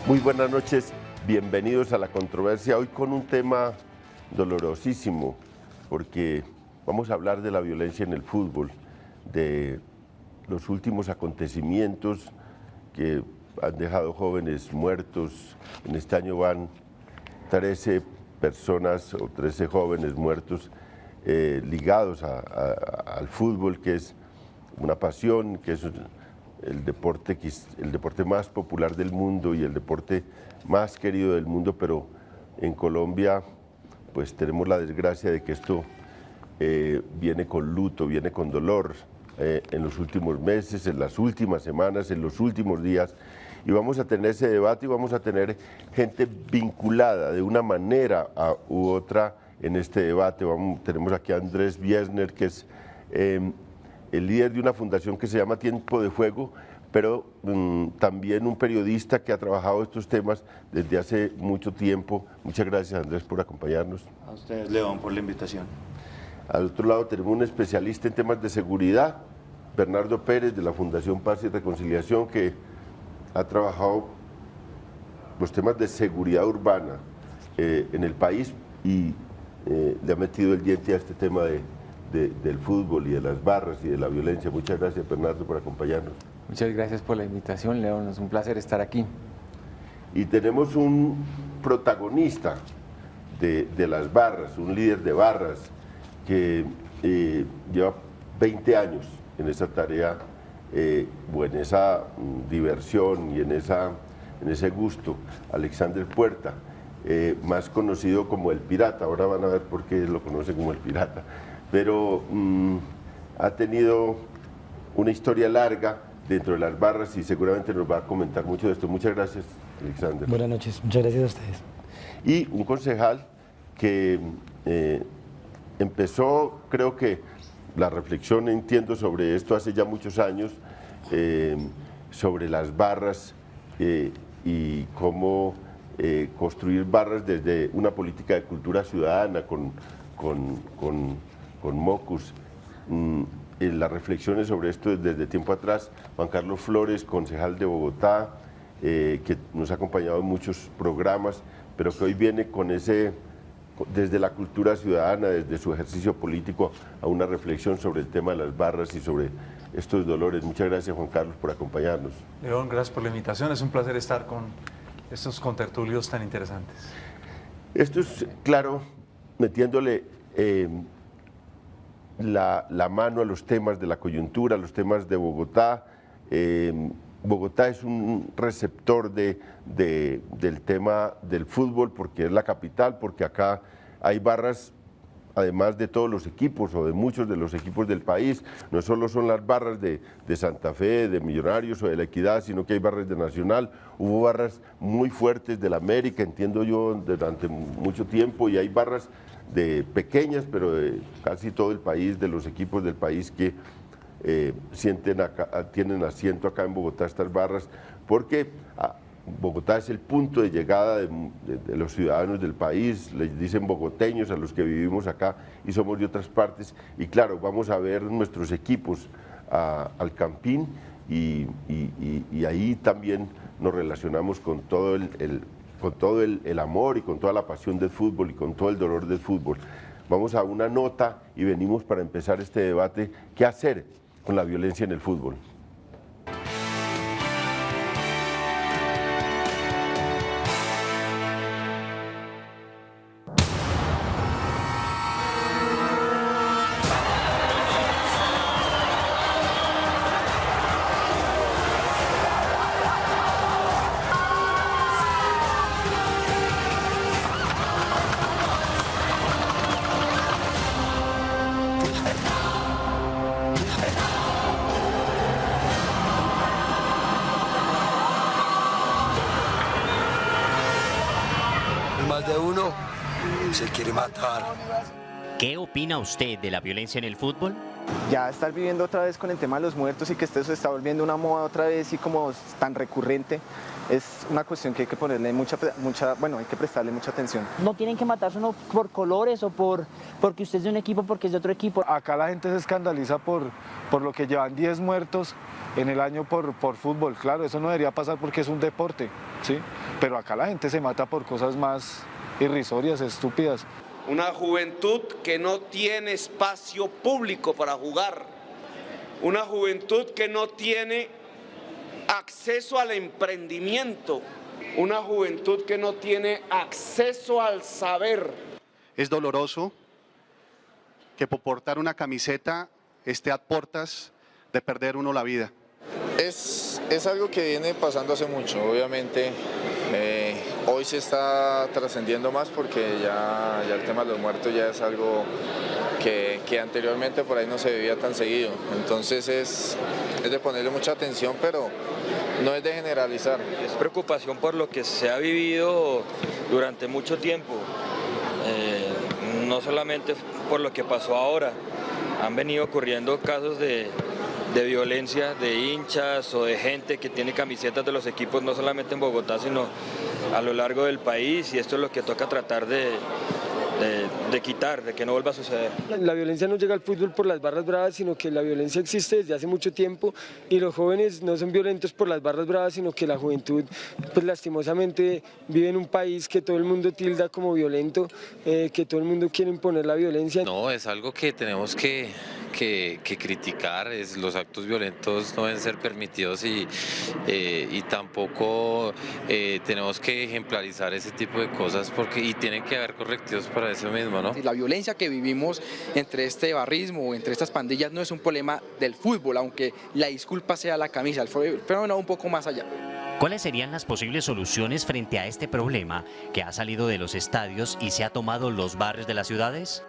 Muy buenas noches, bienvenidos a La Controversia, hoy con un tema dolorosísimo, porque vamos a hablar de la violencia en el fútbol, de los últimos acontecimientos que han dejado jóvenes muertos. En este año van 13 personas o 13 jóvenes muertos ligados al fútbol, que es una pasión, que es el deporte más popular del mundo y el deporte más querido del mundo, pero en Colombia pues tenemos la desgracia de que esto viene con luto, viene con dolor en los últimos meses, en las últimas semanas, en los últimos días, y vamos a tener ese debate y vamos a tener gente vinculada de una manera u otra en este debate. Tenemos aquí a Andrés Biesner, que es el líder de una fundación que se llama Tiempo de Fuego, pero también un periodista que ha trabajado estos temas desde hace mucho tiempo. Muchas gracias, Andrés, por acompañarnos. A ustedes, León, por la invitación. Al otro lado tenemos un especialista en temas de seguridad, Bernardo Pérez, de la Fundación Paz y Reconciliación, que ha trabajado los temas de seguridad urbana en el país y le ha metido el diente a este tema del fútbol y de las barras y de la violencia. Muchas gracias, Bernardo, por acompañarnos. Muchas gracias por la invitación, León. Es un placer estar aquí. Y tenemos un protagonista de las barras, un líder de barras que lleva 20 años en esa tarea o en esa diversión y en ese gusto, Alexander Puerta, más conocido como El Pirata. Ahora van a ver por qué lo conocen como El Pirata, pero ha tenido una historia larga dentro de las barras y seguramente nos va a comentar mucho de esto. Muchas gracias, Alexander. Buenas noches, muchas gracias a ustedes. Y un concejal que empezó, creo que la reflexión, entiendo, sobre esto hace ya muchos años, sobre las barras y cómo construir barras desde una política de cultura ciudadana con Mocus. Las reflexiones sobre esto desde tiempo atrás. Juan Carlos Flores, concejal de Bogotá, que nos ha acompañado en muchos programas, pero que hoy viene con desde la cultura ciudadana, desde su ejercicio político, a una reflexión sobre el tema de las barras y sobre estos dolores. Muchas gracias, Juan Carlos, por acompañarnos. León, gracias por la invitación. Es un placer estar con estos contertulios tan interesantes. Esto es, claro, metiéndole la mano a los temas de la coyuntura, a los temas de Bogotá. Bogotá es un receptor del tema del fútbol porque es la capital, porque acá hay barras, además de todos los equipos o de muchos de los equipos del país. No solo son las barras de Santa Fe, de Millonarios o de La Equidad, sino que hay barras de Nacional. Hubo barras muy fuertes del América, entiendo yo, durante mucho tiempo, y hay barras de pequeñas, pero de casi todo el país, de los equipos del país que tienen asiento acá en Bogotá, estas barras, porque Bogotá es el punto de llegada de los ciudadanos del país. Les dicen bogoteños a los que vivimos acá y somos de otras partes, y claro, vamos a ver nuestros equipos al Campín y ahí también nos relacionamos con todo el amor y con toda la pasión del fútbol y con todo el dolor del fútbol. Vamos a una nota y venimos para empezar este debate. ¿Qué hacer con la violencia en el fútbol? Más de uno se quiere matar. ¿Qué opina usted de la violencia en el fútbol? Ya estar viviendo otra vez con el tema de los muertos y que esto se está volviendo una moda otra vez y como tan recurrente, es una cuestión que hay que ponerle hay que prestarle mucha atención. No tienen que matarse uno por colores o porque usted es de un equipo, porque es de otro equipo. Acá la gente se escandaliza por lo que llevan 10 muertos en el año por fútbol. Claro, eso no debería pasar porque es un deporte. ¿sí? Pero acá la gente se mata por cosas más irrisorias, estúpidas. Una juventud que no tiene espacio público para jugar. Una juventud que no tiene acceso al emprendimiento. Una juventud que no tiene acceso al saber. Es doloroso que por portar una camiseta esté a portas de perder uno la vida. Es algo que viene pasando hace mucho, obviamente. Hoy se está trascendiendo más porque ya el tema de los muertos ya es algo que anteriormente por ahí no se vivía tan seguido. Entonces es de ponerle mucha atención, pero no es de generalizar. Es preocupación por lo que se ha vivido durante mucho tiempo, no solamente por lo que pasó ahora. Han venido ocurriendo casos de violencia de hinchas o de gente que tiene camisetas de los equipos, no solamente en Bogotá, sino a lo largo del país, y esto es lo que toca tratar de quitar, de que no vuelva a suceder. La violencia no llega al fútbol por las barras bravas, sino que la violencia existe desde hace mucho tiempo, y los jóvenes no son violentos por las barras bravas, sino que la juventud, pues lastimosamente, vive en un país que todo el mundo tilda como violento, que todo el mundo quiere imponer la violencia. No, es algo que tenemos que criticar. Los actos violentos no deben ser permitidos y tampoco tenemos que ejemplarizar ese tipo de cosas y tienen que haber correctivos para eso mismo, ¿no? La violencia que vivimos entre este barrismo o entre estas pandillas no es un problema del fútbol, aunque la disculpa sea la camisa, el fenómeno va un poco más allá. ¿Cuáles serían las posibles soluciones frente a este problema que ha salido de los estadios y se ha tomado los barrios de las ciudades?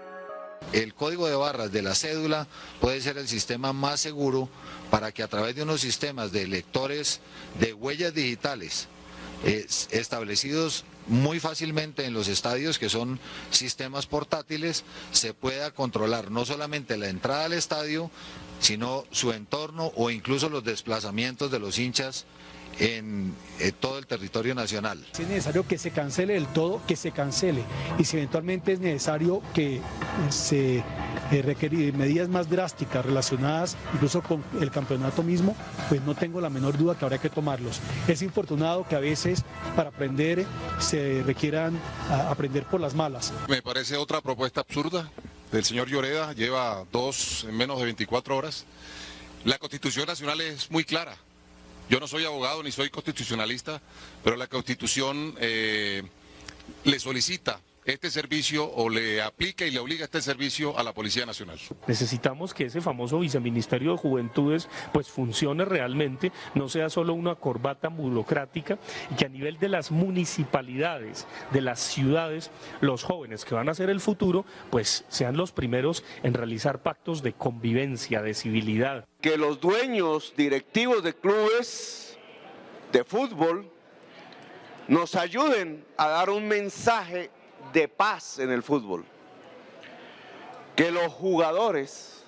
El código de barras de la cédula puede ser el sistema más seguro para que a través de unos sistemas de lectores de huellas digitales establecidos muy fácilmente en los estadios, que son sistemas portátiles, se pueda controlar no solamente la entrada al estadio, sino su entorno o incluso los desplazamientos de los hinchas en todo el territorio nacional. Si es necesario que se cancele del todo, que se cancele, y si eventualmente es necesario que se requerir medidas más drásticas relacionadas incluso con el campeonato mismo, pues no tengo la menor duda que habrá que tomarlos. Es infortunado que a veces para aprender se requieran aprender por las malas. Me parece otra propuesta absurda del señor Lloreda, lleva dos en menos de 24 horas. La Constitución Nacional es muy clara. Yo no soy abogado ni soy constitucionalista, pero la Constitución le solicita este servicio o le aplica y le obliga este servicio a la Policía Nacional. Necesitamos que ese famoso viceministerio de Juventudes pues funcione realmente, no sea solo una corbata burocrática, y que a nivel de las municipalidades, de las ciudades, los jóvenes que van a ser el futuro pues sean los primeros en realizar pactos de convivencia, de civilidad. Que los dueños directivos de clubes de fútbol nos ayuden a dar un mensaje de paz en el fútbol. Que los jugadores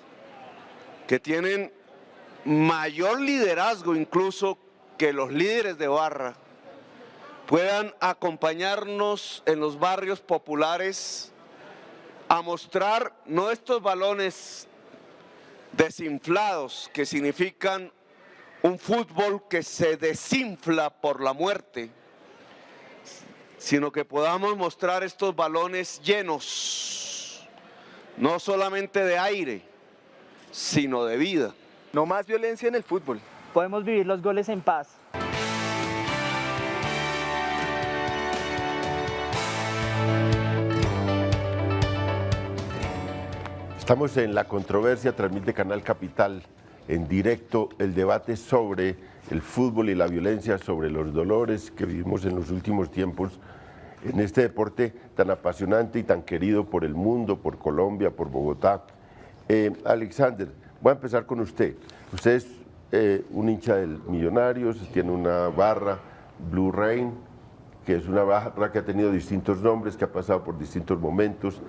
que tienen mayor liderazgo incluso que los líderes de barra puedan acompañarnos en los barrios populares a mostrar no estos balones desinflados que significan un fútbol que se desinfla por la muerte, sino que podamos mostrar estos balones llenos, no solamente de aire, sino de vida. No más violencia en el fútbol. Podemos vivir los goles en paz. Estamos en La Controversia, transmite Canal Capital en directo el debate sobre el fútbol y la violencia, sobre los dolores que vivimos en los últimos tiempos en este deporte tan apasionante y tan querido por el mundo, por Colombia, por Bogotá. Alexander, voy a empezar con usted. Usted es un hincha del Millonarios, tiene una barra, Blue Rain, que es una barra que ha tenido distintos nombres, que ha pasado por distintos momentos.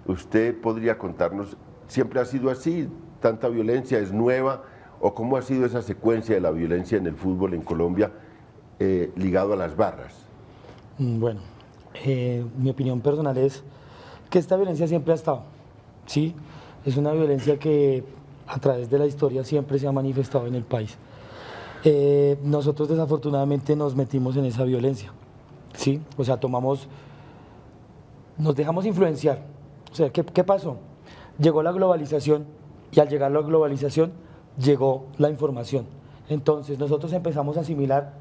¿Usted podría contarnos, siempre ha sido así, tanta violencia, es nueva, o cómo ha sido esa secuencia de la violencia en el fútbol en Colombia ligado a las barras? Bueno, mi opinión personal es que esta violencia siempre ha estado, ¿sí? Es una violencia que a través de la historia siempre se ha manifestado en el país. nosotros desafortunadamente nos metimos en esa violencia, ¿sí? O sea, nos dejamos influenciar. O sea, ¿qué pasó? Llegó la globalización y al llegar la globalización llegó la información. Entonces nosotros empezamos a asimilar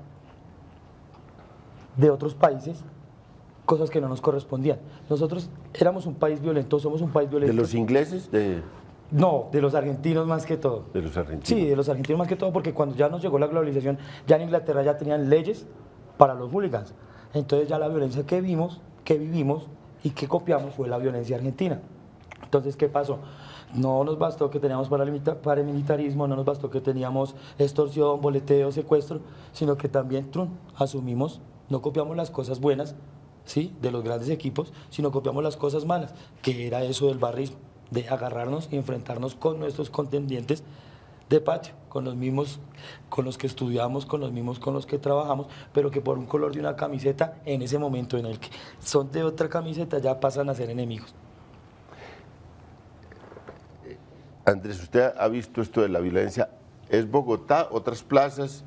de otros países cosas que no nos correspondían. Nosotros éramos un país violento, somos un país violento. ¿De los ingleses? No, de los argentinos más que todo. ¿De los argentinos? Sí, de los argentinos más que todo, porque cuando ya nos llegó la globalización, ya en Inglaterra ya tenían leyes para los hooligans. Entonces ya la violencia que vivimos y que copiamos fue la violencia argentina. Entonces, ¿qué pasó? No nos bastó que teníamos paramilitarismo, no nos bastó que teníamos extorsión, boleteo, secuestro, sino que también asumimos, no copiamos las cosas buenas, ¿sí?, de los grandes equipos, sino copiamos las cosas malas, que era eso del barrismo, de agarrarnos y enfrentarnos con nuestros contendientes de patio, con los mismos con los que estudiamos, con los mismos con los que trabajamos, pero que por un color de una camiseta, en ese momento en el que son de otra camiseta, ya pasan a ser enemigos. Andrés, usted ha visto esto de la violencia. ¿Es Bogotá, otras plazas,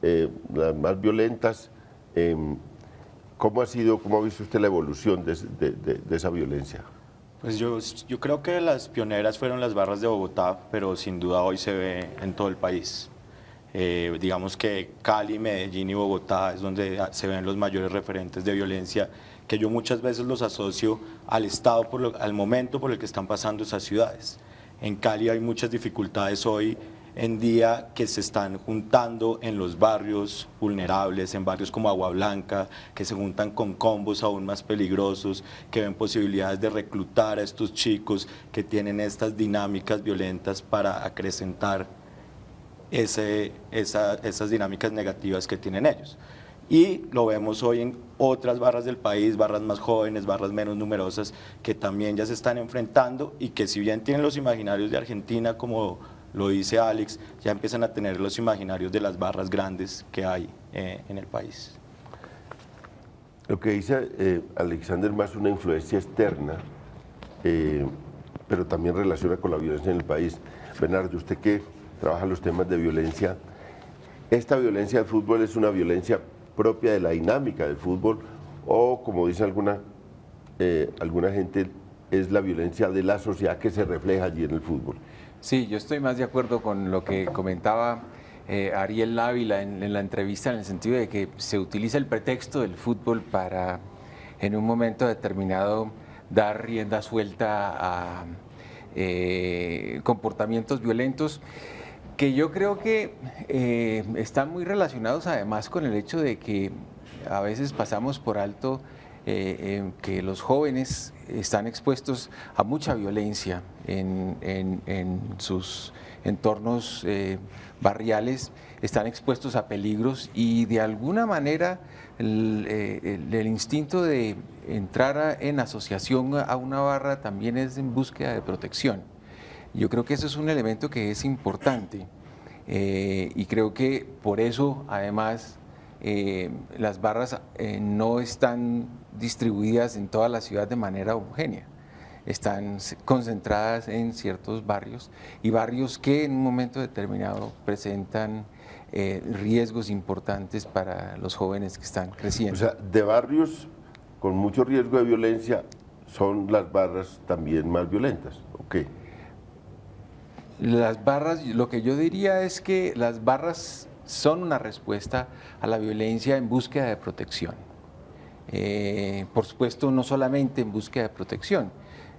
las más violentas? ¿Cómo ha visto usted la evolución de esa violencia? Pues yo creo que las pioneras fueron las barras de Bogotá, pero sin duda hoy se ve en todo el país. Digamos que Cali, Medellín y Bogotá es donde se ven los mayores referentes de violencia, que yo muchas veces los asocio al estado, al momento por el que están pasando esas ciudades. En Cali hay muchas dificultades hoy en día que se están juntando en los barrios vulnerables, en barrios como Agua Blanca, que se juntan con combos aún más peligrosos, que ven posibilidades de reclutar a estos chicos que tienen estas dinámicas violentas para acrecentar esas dinámicas negativas que tienen ellos. Y lo vemos hoy en otras barras del país, barras más jóvenes, barras menos numerosas, que también ya se están enfrentando y que si bien tienen los imaginarios de Argentina, como lo dice Alex, ya empiezan a tener los imaginarios de las barras grandes que hay en el país. Lo que dice Alexander más una influencia externa, pero también relaciona con la violencia en el país. Bernardo, usted que trabaja los temas de violencia, ¿esta violencia del fútbol es una violencia propia de la dinámica del fútbol o, como dice alguna gente, es la violencia de la sociedad que se refleja allí en el fútbol? Sí, yo estoy más de acuerdo con lo que comentaba Ariel Ávila en la entrevista, en el sentido de que se utiliza el pretexto del fútbol para en un momento determinado dar rienda suelta a comportamientos violentos que yo creo que están muy relacionados además con el hecho de que a veces pasamos por alto que los jóvenes están expuestos a mucha violencia en sus entornos barriales, están expuestos a peligros y de alguna manera el instinto de entrar en asociación a una barra también es en búsqueda de protección. Yo creo que eso es un elemento que es importante y creo que por eso además las barras no están distribuidas en toda la ciudad de manera homogénea, están concentradas en ciertos barrios y barrios que en un momento determinado presentan riesgos importantes para los jóvenes que están creciendo. O sea, de barrios con mucho riesgo de violencia son las barras también más violentas, ¿o qué? Las barras, lo que yo diría es que las barras son una respuesta a la violencia en búsqueda de protección. Por supuesto, no solamente en búsqueda de protección.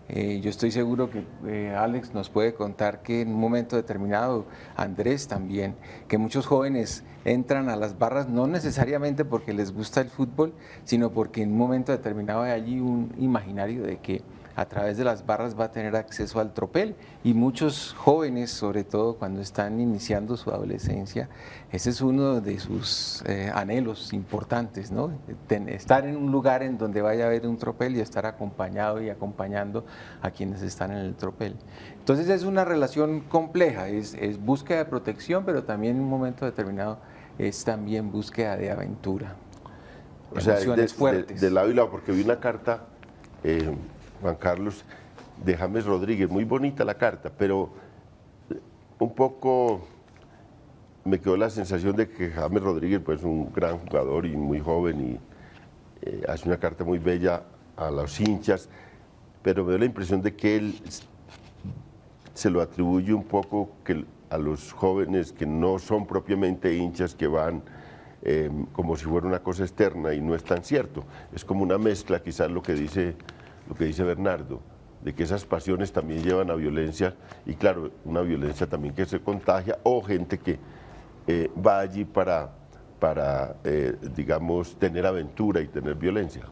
Yo estoy seguro que Alex nos puede contar que en un momento determinado, Andrés también, que muchos jóvenes entran a las barras no necesariamente porque les gusta el fútbol, sino porque en un momento determinado hay allí un imaginario de que a través de las barras va a tener acceso al tropel y muchos jóvenes, sobre todo cuando están iniciando su adolescencia, ese es uno de sus anhelos importantes, ¿no? Estar en un lugar en donde vaya a haber un tropel y estar acompañado y acompañando a quienes están en el tropel. Entonces es una relación compleja, es búsqueda de protección, pero también en un momento determinado es también búsqueda de aventura, emociones fuertes. De lado y lado, porque vi una carta, Juan Carlos, de James Rodríguez, muy bonita la carta, pero un poco me quedó la sensación de que James Rodríguez, pues un gran jugador y muy joven, y hace una carta muy bella a los hinchas, pero me dio la impresión de que él se lo atribuye un poco a los jóvenes que no son propiamente hinchas, que van como si fuera una cosa externa, y no es tan cierto. Es como una mezcla, quizás lo que dice Bernardo, de que esas pasiones también llevan a violencia, y claro, una violencia también que se contagia, o gente que va allí para digamos, tener aventura y tener violencia.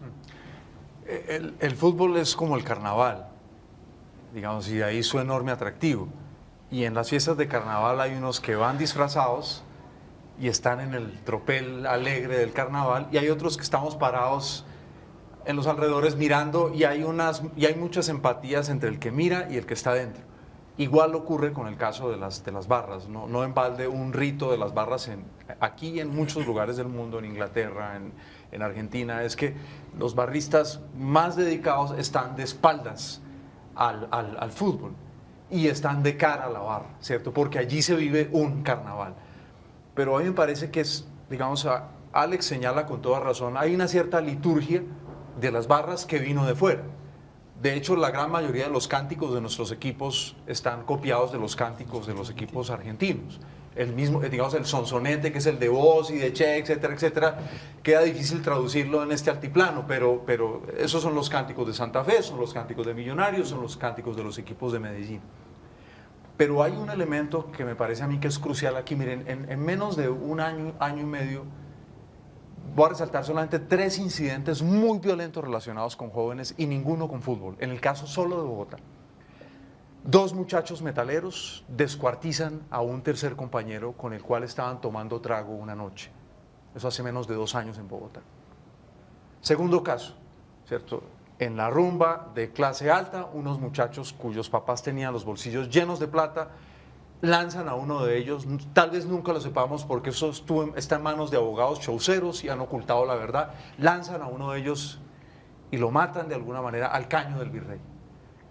El fútbol es como el carnaval, digamos, y de ahí su enorme atractivo. Y en las fiestas de carnaval hay unos que van disfrazados y están en el tropel alegre del carnaval, y hay otros que estamos parados en los alrededores mirando, y hay muchas empatías entre el que mira y el que está dentro. Igual ocurre con el caso de las barras, no en balde un rito de las barras aquí y en muchos lugares del mundo, en Inglaterra, en Argentina, es que los barristas más dedicados están de espaldas al fútbol y están de cara a la barra, ¿cierto? Porque allí se vive un carnaval. Pero a mí me parece que es, digamos, Alex señala con toda razón, hay una cierta liturgia de las barras que vino de fuera. De hecho, la gran mayoría de los cánticos de nuestros equipos están copiados de los cánticos de los equipos argentinos. El mismo, digamos, el sonsonete, que es el de Voz y de Che, etcétera, etcétera, queda difícil traducirlo en este altiplano, pero esos son los cánticos de Santa Fe, son los cánticos de Millonarios, son los cánticos de los equipos de Medellín. Pero hay un elemento que me parece a mí que es crucial aquí. Miren, en menos de un año y medio, voy a resaltar solamente 3 incidentes muy violentos relacionados con jóvenes y ninguno con fútbol. En el caso solo de Bogotá. 2 muchachos metaleros descuartizan a un tercer compañero con el cual estaban tomando trago una noche. Eso hace menos de 2 años en Bogotá. Segundo caso, ¿cierto? En la rumba de clase alta, unos muchachos cuyos papás tenían los bolsillos llenos de plata, lanzan a uno de ellos, tal vez nunca lo sepamos porque eso está en manos de abogados chauceros y han ocultado la verdad, lanzan a uno de ellos y lo matan de alguna manera al caño del Virrey.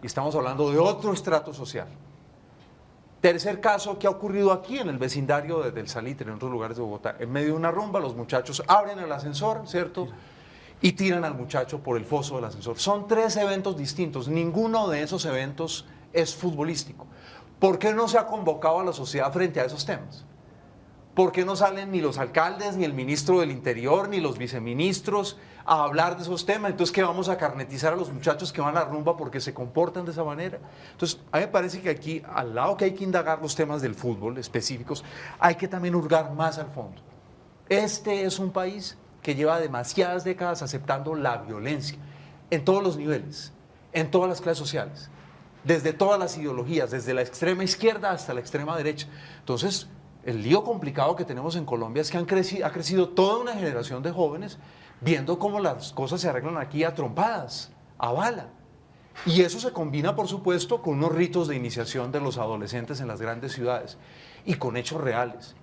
Y estamos hablando de otro estrato social. Tercer caso que ha ocurrido aquí en el vecindario del Salitre, en otros lugares de Bogotá. En medio de una rumba, los muchachos abren el ascensor, ¿cierto? Y tiran al muchacho por el foso del ascensor. Son 3 eventos distintos. Ninguno de esos eventos es futbolístico. ¿Por qué no se ha convocado a la sociedad frente a esos temas? ¿Por qué no salen ni los alcaldes, ni el ministro del Interior, ni los viceministros a hablar de esos temas? Entonces, ¿qué vamos a carnetizar a los muchachos que van a la rumba porque se comportan de esa manera? Entonces, a mí me parece que aquí, al lado que hay que indagar los temas del fútbol específicos, hay que también hurgar más al fondo. Este es un país que lleva demasiadas décadas aceptando la violencia en todos los niveles, en todas las clases sociales, desde todas las ideologías, desde la extrema izquierda hasta la extrema derecha. Entonces, el lío complicado que tenemos en Colombia es que ha crecido toda una generación de jóvenes viendo cómo las cosas se arreglan aquí a trompadas, a bala. Y eso se combina, por supuesto, con unos ritos de iniciación de los adolescentes en las grandes ciudades y con hechos reales.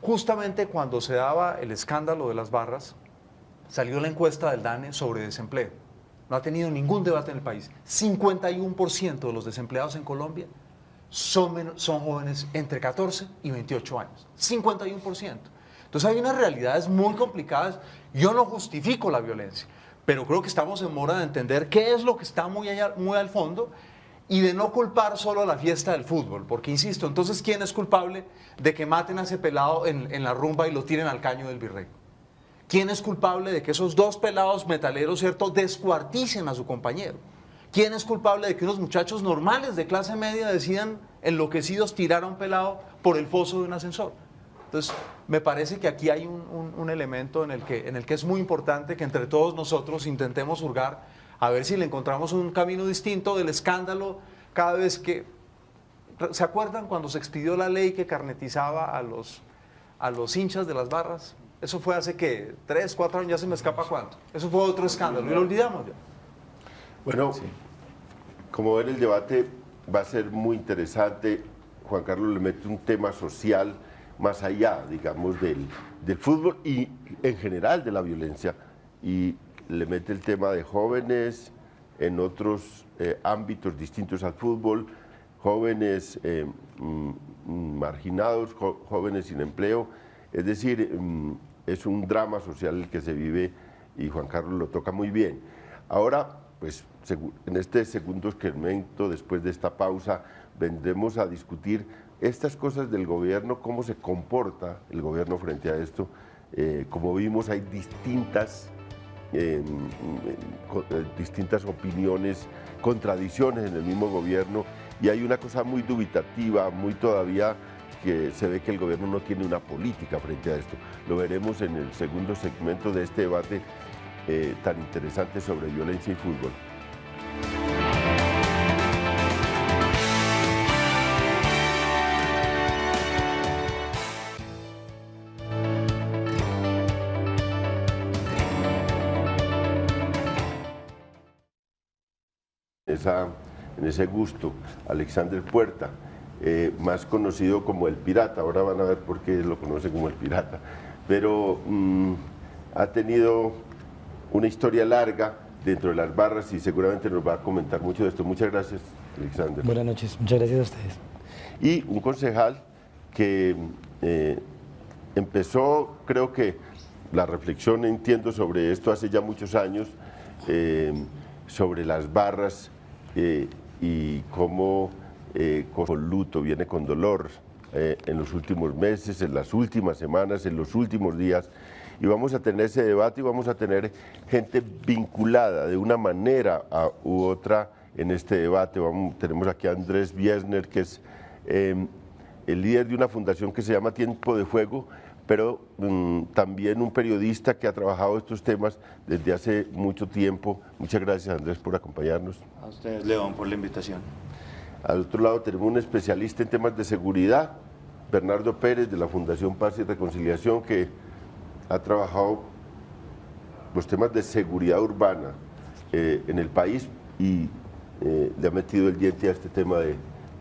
Justamente cuando se daba el escándalo de las barras, salió la encuesta del DANE sobre desempleo. No ha tenido ningún debate en el país. 51% de los desempleados en Colombia son jóvenes entre 14 y 28 años. 51%. Entonces hay unas realidades muy complicadas. Yo no justifico la violencia, pero creo que estamos en mora de entender qué es lo que está muy al fondo y de no culpar solo a la fiesta del fútbol. Porque, insisto, entonces, ¿quién es culpable de que maten a ese pelado en la rumba y lo tiren al caño del Virrey? ¿Quién es culpable de que esos 2 pelados metaleros, ¿cierto?, descuarticen a su compañero? ¿Quién es culpable de que unos muchachos normales de clase media decidan enloquecidos tirar a un pelado por el foso de un ascensor? Entonces, me parece que aquí hay un elemento en el que es muy importante que entre todos nosotros intentemos hurgar a ver si le encontramos un camino distinto del escándalo cada vez que... ¿Se acuerdan cuando se expidió la ley que carnetizaba a los hinchas de las barras? Eso fue hace, ¿qué? 3, 4 años, ya se me escapa cuánto. Eso fue otro escándalo y lo olvidamos ya. Bueno, sí. Como ven, el debate va a ser muy interesante. Juan Carlos le mete un tema social más allá, digamos, del fútbol y en general de la violencia. Y le mete el tema de jóvenes en otros ámbitos distintos al fútbol, jóvenes marginados, jóvenes sin empleo. Es decir, es un drama social el que se vive y Juan Carlos lo toca muy bien. Ahora, pues en este segundo segmento, después de esta pausa, vendremos a discutir estas cosas del gobierno, cómo se comporta el gobierno frente a esto. Como vimos, hay distintas opiniones, contradicciones en el mismo gobierno, y hay una cosa muy dubitativa, muy todavía, que se ve que el gobierno no tiene una política frente a esto. Lo veremos en el segundo segmento de este debate tan interesante sobre violencia y fútbol. En ese gusto, Alexander Puerta, más conocido como el Pirata. Ahora van a ver por qué lo conocen como el Pirata, pero ha tenido una historia larga dentro de las barras y seguramente nos va a comentar mucho de esto. Muchas gracias, Alexander. Buenas noches, muchas gracias a ustedes. Y un concejal que empezó, creo que la reflexión, entiendo, sobre esto hace ya muchos años, sobre las barras y cómo con luto, viene con dolor en los últimos meses, en las últimas semanas, en los últimos días, y vamos a tener ese debate y vamos a tener gente vinculada de una manera u otra en este debate. Tenemos aquí a Andrés Biesner, que es el líder de una fundación que se llama Tiempo de Fuego, pero también un periodista que ha trabajado estos temas desde hace mucho tiempo. Muchas gracias, Andrés, por acompañarnos. A ustedes, León, por la invitación. Al otro lado tenemos un especialista en temas de seguridad, Bernardo Pérez, de la Fundación Paz y Reconciliación, que ha trabajado los temas de seguridad urbana en el país y le ha metido el diente a este tema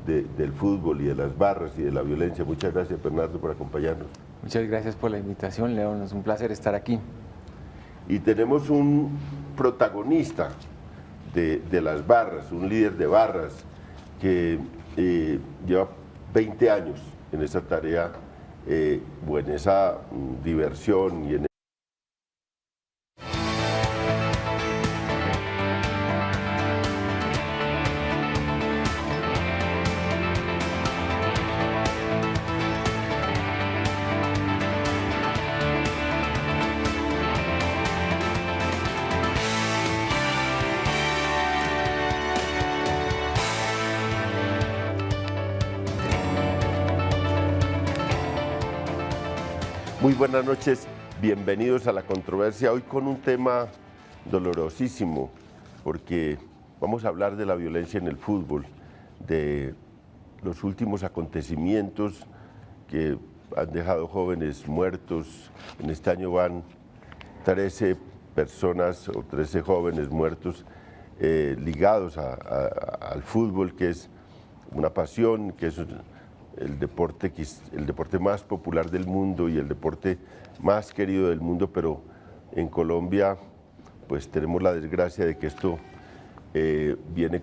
del fútbol y de las barras y de la violencia. Muchas gracias, Bernardo, por acompañarnos. Muchas gracias por la invitación, León. Es un placer estar aquí. Y tenemos un protagonista de las barras, un líder de barras que lleva 20 años en esa tarea o en esa diversión y en Muy buenas noches, bienvenidos a La Controversia, hoy con un tema dolorosísimo, porque vamos a hablar de la violencia en el fútbol, de los últimos acontecimientos que han dejado jóvenes muertos. En este año van 13 personas o 13 jóvenes muertos ligados al fútbol, que es una pasión, que es el deporte más popular del mundo y el deporte más querido del mundo, pero en Colombia pues tenemos la desgracia de que esto viene